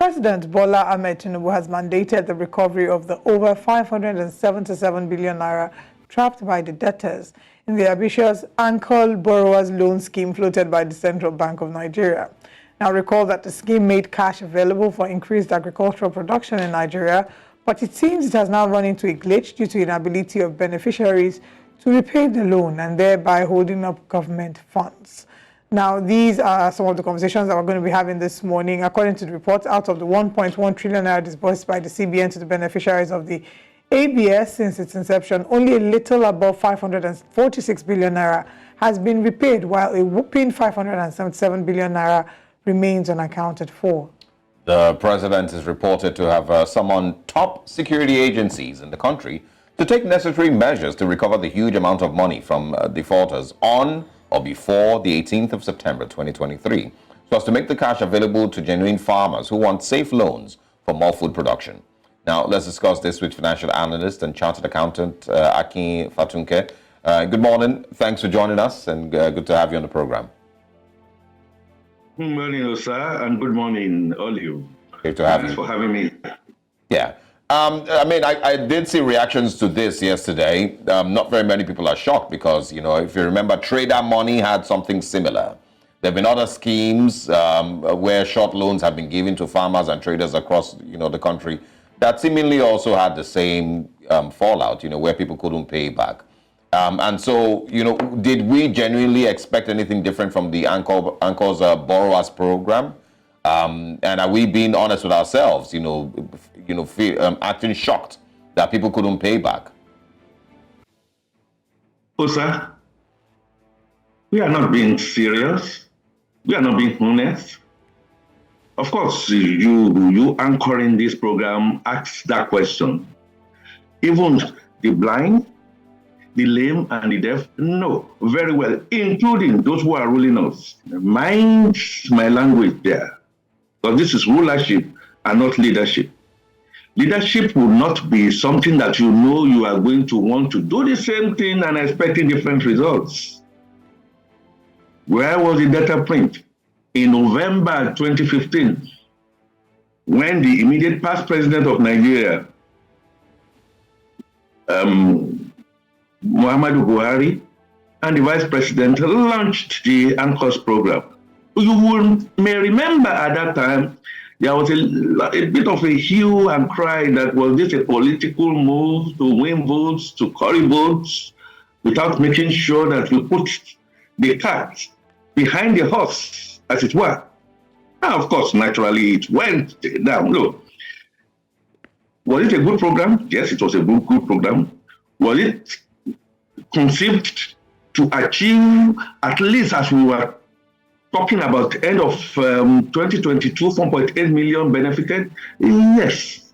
President Bola Ahmed Tinubu has mandated the recovery of the over 577 billion naira trapped by the debtors in the ambitious Anchor Borrowers Loan Scheme floated by the Central Bank of Nigeria. Now, recall that the scheme made cash available for increased agricultural production in Nigeria, but it seems it has now run into a glitch due to inability of beneficiaries to repay the loan and thereby holding up government funds. Now, these are some of the conversations that we're going to be having this morning. According to the report, out of the 1.1 trillion naira disbursed by the CBN to the beneficiaries of the ABS since its inception, only a little above 546 billion naira has been repaid, while a whopping 577 billion naira remains unaccounted for. The president is reported to have summoned top security agencies in the country to take necessary measures to recover the huge amount of money from defaulters on or before the 18th of September 2023, so as to make the cash available to genuine farmers who want safe loans for more food production. Now, let's discuss this with financial analyst and chartered accountant Akin Fatunke. Good morning. Thanks for joining us, and good to have you on the program. Good morning, sir, and good morning, all of you. Great to have you. Thanks for having me. Yeah. I did see reactions to this yesterday. Not very many people are shocked because, if you remember, Trader Money had something similar. There have been other schemes where short loans have been given to farmers and traders across, the country that seemingly also had the same fallout, where people couldn't pay back. And so, did we genuinely expect anything different from the Anchor's Borrowers Program? And are we being honest with ourselves, acting shocked that people couldn't pay back? Oh, sir, we are not being serious. We are not being honest. Of course, you anchoring this program ask that question. Even the blind, the lame, and the deaf know very well, including those who are ruling us. Mind my language there. Because this is rulership and not leadership. Leadership will not be something that you are going to want to do the same thing and expecting different results. Where was the data print? In November 2015, when the immediate past president of Nigeria, Muhammadu Buhari, and the vice president launched the ANCOS program. You may remember at that time, there was a bit of a hue and cry that was this a political move to win votes, to curry votes, without making sure that we put the cart behind the horse, as it were. Now, of course, naturally, it went down low. Was it a good program? Yes, it was a good program. Was it conceived to achieve, at least as we were talking about end of 2022, 4.8 million benefited? Yes.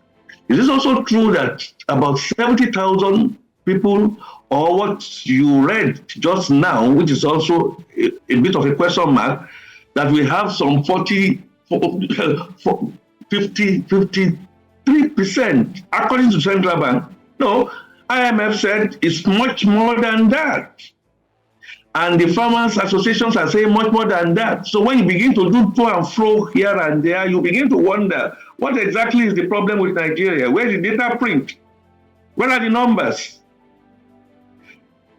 Is it also true that about 70,000 people, or what you read just now, which is also a bit of a question mark, that we have some 53% according to Central Bank? No, IMF said it's much more than that. And the farmers associations are saying much more than that. So when you begin to do to and fro here and there, you begin to wonder, what exactly is the problem with Nigeria? Where is the data print? Where are the numbers?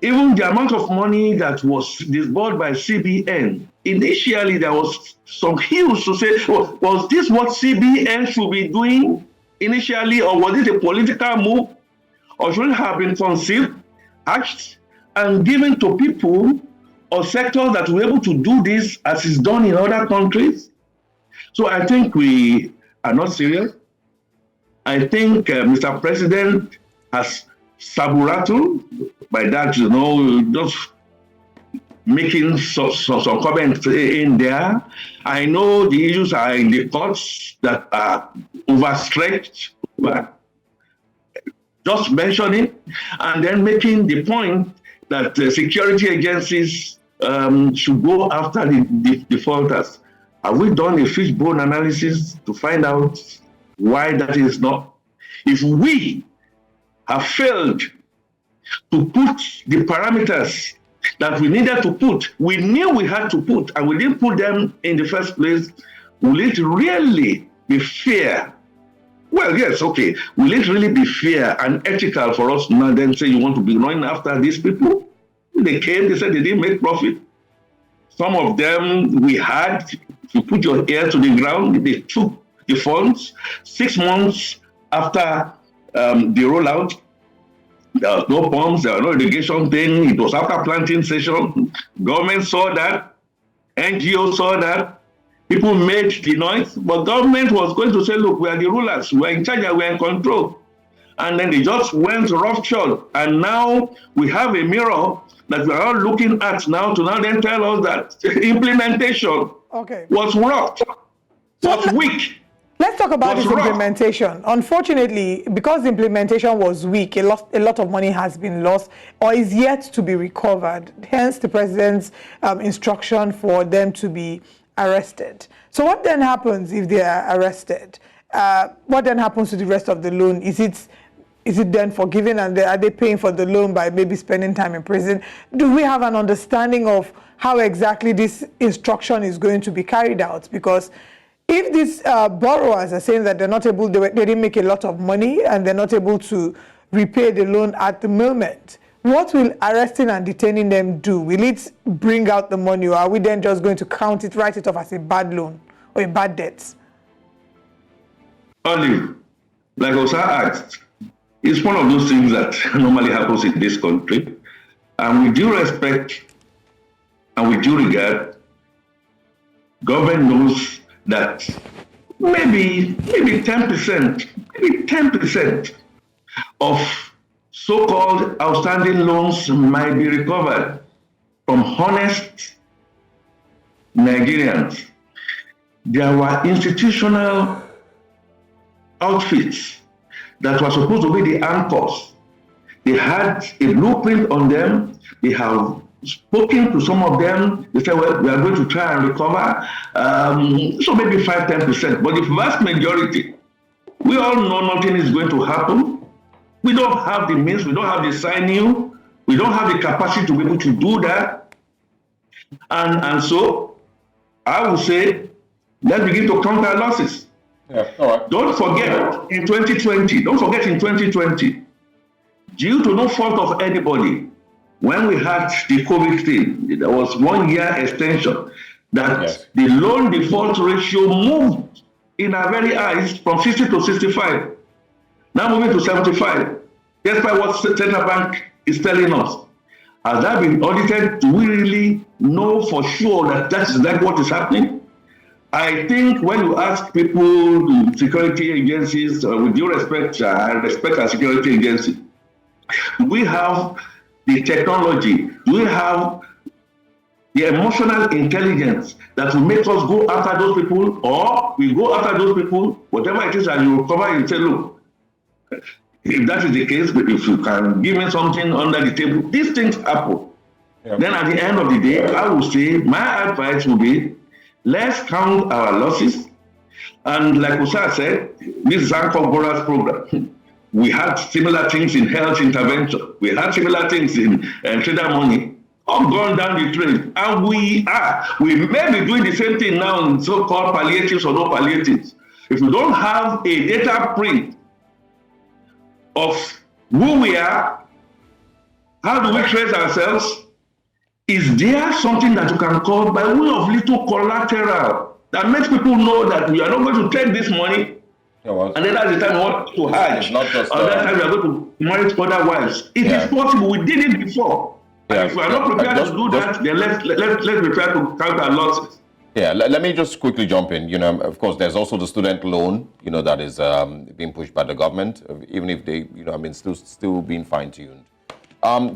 Even the amount of money that was disbursed by CBN, initially there was some hues to say, well, was this what CBN should be doing initially, or was it a political move? Or should it have been conceived, hatched, and given to people or sectors that were able to do this as is done in other countries? So I think we are not serious. I think Mr. President has saburato, by that, just making some comments in there. I know the issues are in the courts that are overstretched, but just mentioning and then making the point that security agencies should go after the defaulters. Have we done a fishbone analysis to find out why that is not? If we have failed to put the parameters that we needed to put, we knew we had to put, and we didn't put them in the first place, will it really be fair? Well, yes, okay. Will it really be fair and ethical for us now then say you want to be running after these people? They came, they said they didn't make profit. Some of them we had, if you put your ear to the ground, they took the funds 6 months after the rollout. There was no pumps, there was no irrigation thing. It was after planting session. Government saw that. NGO saw that. People made the noise, but government was going to say, look, we are the rulers, we are in charge, we are in control. And then they just went roughshod. And now we have a mirror that we are all looking at now to now then tell us that implementation was rocked, was weak. Let's talk about this implementation. Unfortunately, because the implementation was weak, a lot of money has been lost or is yet to be recovered. Hence the president's instruction for them to be arrested. So what then happens if they are arrested? What then happens to the rest of the loan? Is it then forgiven, and are they paying for the loan by maybe spending time in prison? Do we have an understanding of how exactly this instruction is going to be carried out? Because if these borrowers are saying that they're not able, they didn't make a lot of money and they're not able to repay the loan at the moment, what will arresting and detaining them do? Will it bring out the money, or are we then just going to count it, write it off as a bad loan or a bad debt? Only, like Osa asked, it's one of those things that normally happens in this country. And with due respect and with due regard, government knows that maybe 10% of so-called outstanding loans might be recovered from honest Nigerians. There were institutional outfits that were supposed to be the anchors. They had a blueprint on them. They have spoken to some of them. They said, well, we are going to try and recover. So maybe 5-10%. But the vast majority, we all know nothing is going to happen. We don't have the means, we don't have the sinew, we don't have the capacity to be able to do that. And so I would say, let's begin to count our losses. Yeah, all right. Don't forget in 2020, due to no fault of anybody, when we had the COVID thing, there was 1 year extension that the loan default ratio moved in our very eyes from 60 to 65. Now moving to 75. Despite what Central Bank is telling us. Has that been audited? Do we really know for sure that that's exactly what is happening? I think when you ask people, security agencies, with due respect, I respect our security agency, we have the technology, we have the emotional intelligence that will make us go after those people, or we go after those people, whatever it is, and you recover and say, look, if that is the case, if you can give me something under the table, these things happen. Yeah. Then at the end of the day, I will say, my advice will be, let's count our losses. And like Usa said, this Zanko Bora's program, we had similar things in health intervention. We had similar things in trader money, all gone down the drain. And we may be doing the same thing now in so-called palliatives or no palliatives. If we don't have a data print of who we are, how do we trace ourselves? Is there something that you can call by way of little collateral that makes people know that we are not going to take this money, and then at the time we want to hide, or that time we are going to marry other wives? It is possible. We did it before. And if we are not prepared to do that, then let's prepare to count our losses. Yeah, let me just quickly jump in. Of course, there's also the student loan, that is being pushed by the government, even if they, still being fine-tuned.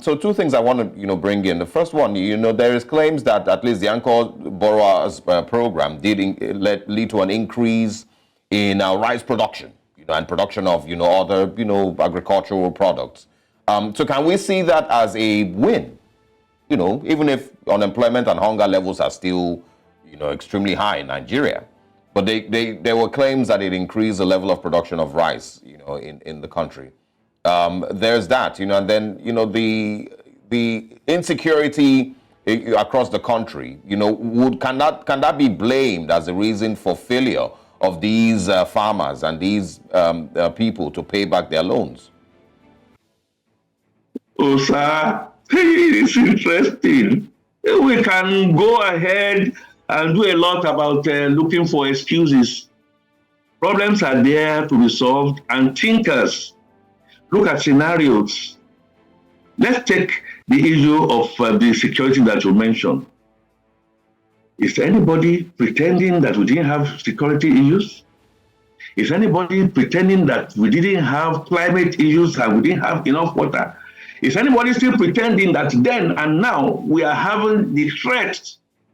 So two things I want to, bring in. The first one, there is claims that at least the Anchor Borrowers program did lead to an increase in rice production, and production of, other, agricultural products. So can we see that as a win? Even if unemployment and hunger levels are still extremely high in Nigeria, but there were claims that it increased the level of production of rice, in the country. There's that, and then the insecurity across the country, can that be blamed as a reason for failure of these farmers and these people to pay back their loans? Oh, sir, it's interesting. We can go ahead and do a lot about looking for excuses. Problems are there to be solved, and thinkers look at scenarios. Let's take the issue of the security that you mentioned. Is anybody pretending that we didn't have security issues? Is anybody pretending that we didn't have climate issues and we didn't have enough water? Is anybody still pretending that then and now we are having the threat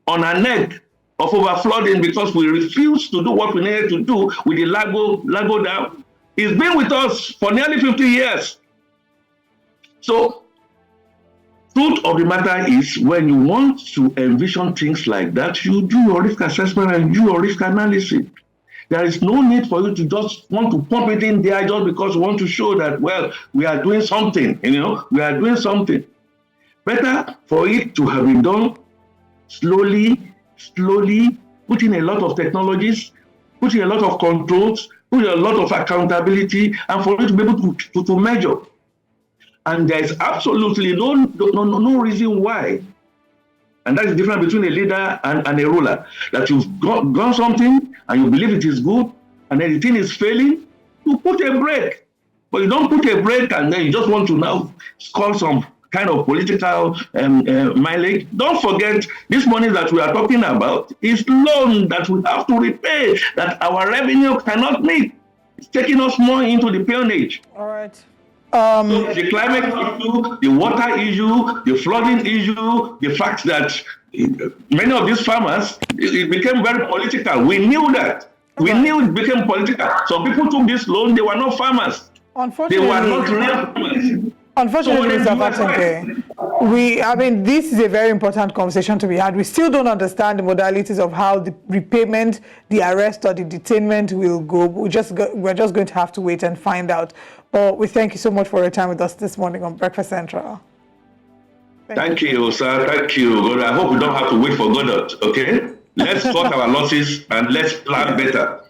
on our neck of overflooding because we refuse to do what we needed to do with the Lago Dam? It's been with us for nearly 50 years. So, truth of the matter is, when you want to envision things like that, you do your risk assessment and do your risk analysis. There is no need for you to just want to pump it in there just because you want to show that, well, we are doing something, we are doing something. Better for it to have been done slowly, putting a lot of technologies, putting a lot of controls, putting a lot of accountability, and for you to be able to measure. And there is absolutely no reason why. And that is the difference between a leader and a ruler. That you've done something and you believe it is good, and then the thing is failing, you put a break. But you don't put a break and then you just want to now score some kind of political mileage. Don't forget, this money that we are talking about is loan that we have to repay, that our revenue cannot meet. It's taking us more into the peonage. All right. So the climate issue, the water issue, the flooding issue, the fact that many of these farmers, it became very political. We knew that. We knew it became political. Some people took this loan, they were not farmers. They were not real farmers. Unfortunately, Mr. Fatunke, this is a very important conversation to be had. We still don't understand the modalities of how the repayment, the arrest, or the detainment will go. We're just going to have to wait and find out. But we thank you so much for your time with us this morning on Breakfast Central. Thank you, sir. Thank you. I hope we don't have to wait for Godot, okay? Let's cut our losses and let's plan better.